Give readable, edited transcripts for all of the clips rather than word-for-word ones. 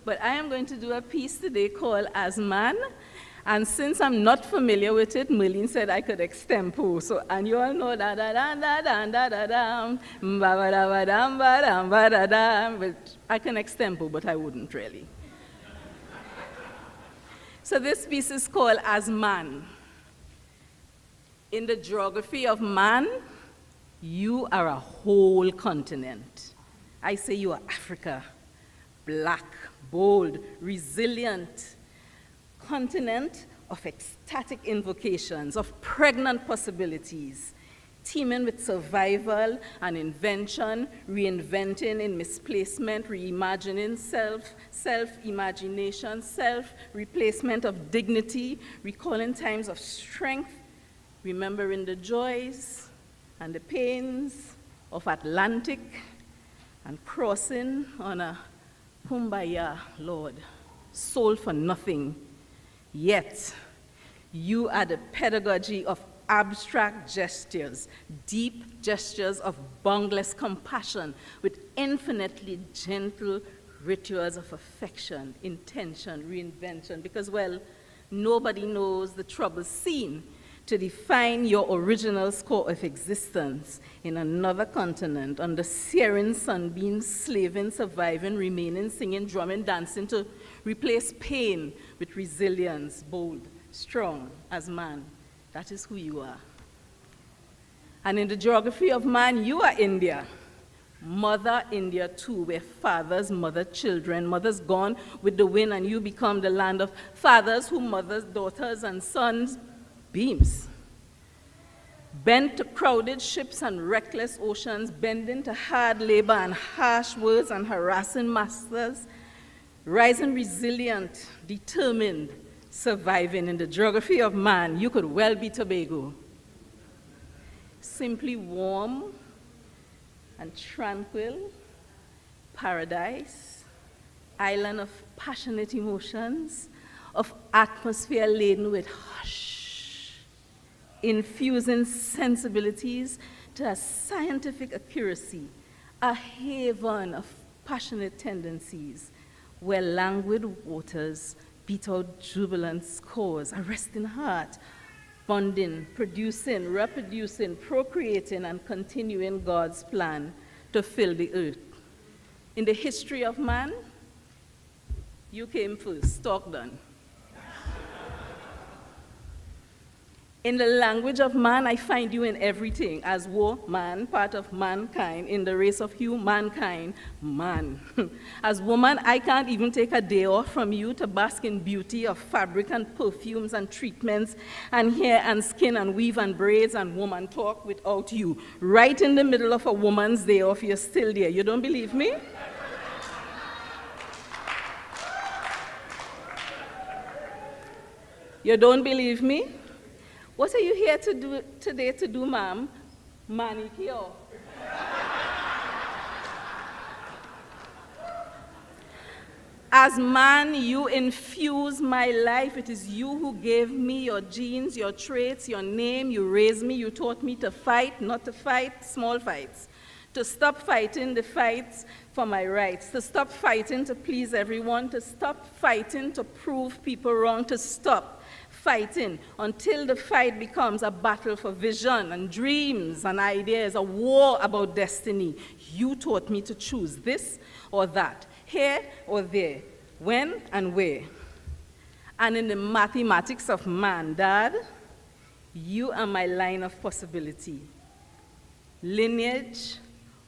But I am going to do a piece today called As Man. And since I'm not familiar with it, Merlene said I could extempo. So, and you all know da da da da da da da da ba ba da ba dam ba dam ba da da. But I can extempo, but I wouldn't really. So this piece is called As Man. In the geography of man, you are a whole continent. I say you are Africa, black, bold, resilient, continent of ecstatic invocations, of pregnant possibilities, teeming with survival and invention, reinventing in misplacement, reimagining self-imagination, self-replacement of dignity, recalling times of strength, remembering the joys and the pains of Atlantic and crossing on a kumbaya, Lord, soul for nothing. Yet, you are the pedagogy of abstract gestures, deep gestures of boundless compassion with infinitely gentle rituals of affection, intention, reinvention, because, well, nobody knows the trouble seen to define your original score of existence in another continent, under searing sunbeams, slaving, surviving, remaining, singing, drumming, dancing, to replace pain with resilience, bold, strong as man. That is who you are. And in the geography of man, you are India. Mother India too, where fathers mother children, mothers gone with the wind, and you become the land of fathers who mothers daughters and sons, beams. Bent to crowded ships and reckless oceans, bending to hard labor and harsh words and harassing masters, rising resilient, determined, surviving. In the geography of man, you could well be Tobago. Simply warm and tranquil, paradise, island of passionate emotions, of atmosphere laden with hush, infusing sensibilities to a scientific accuracy, a haven of passionate tendencies, where languid waters beat out jubilant scores, a resting heart, bonding, producing, reproducing, procreating, and continuing God's plan to fill the earth. In the history of man, you came first, talk done. In the language of man, I find you in everything. As woman, part of mankind, in the race of humankind, man. As woman, I can't even take a day off from you to bask in beauty of fabric and perfumes and treatments and hair and skin and weave and braids and woman talk without you. Right in the middle of a woman's day off, you're still there. You don't believe me? You don't believe me? What are you here to do today to do, ma'am? Manicure. As man, you infuse my life. It is you who gave me your genes, your traits, your name. You raised me. You taught me to fight, not to fight small fights. To stop fighting the fights for my rights. To stop fighting to please everyone. To stop fighting to prove people wrong. To stop fighting until the fight becomes a battle for vision and dreams and ideas, a war about destiny. You taught me to choose this or that, here or there, when and where. And in the mathematics of man, Dad, you are my line of possibility, lineage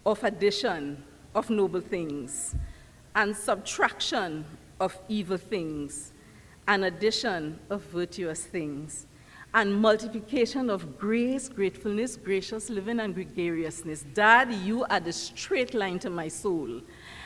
of addition of noble things and subtraction of evil things, an addition of virtuous things, and multiplication of grace, gratefulness, gracious living, and gregariousness. Dad, you are the straight line to my soul.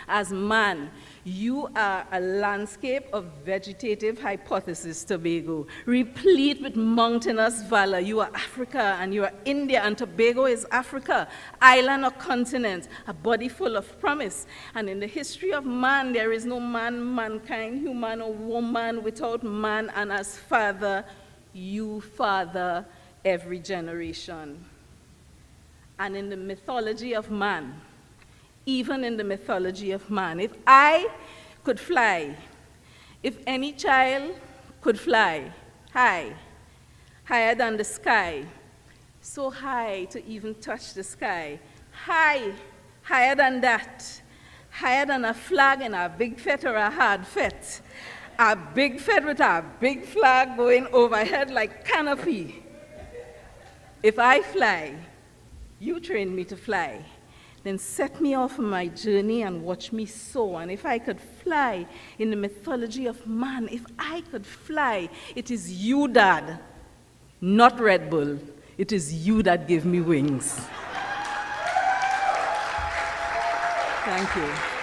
As man, you are a landscape of vegetative hypothesis, Tobago, replete with mountainous valor. You are Africa, and you are India, and Tobago is Africa, island or continent, a body full of promise. And in the history of man, there is no man, mankind, human or woman without man, and as father, you father every generation. And in the mythology of man, even in the mythology of man, if I could fly, if any child could fly high, higher than the sky, so high to even touch the sky, high, higher than that, higher than a flag in a big fete or a hard fete, a big fete with a big flag going overhead like canopy. If I fly, you train me to fly, then set me off on my journey and watch me soar. And if I could fly in the mythology of man, if I could fly, it is you, Dad, not Red Bull. It is you that give me wings. Thank you.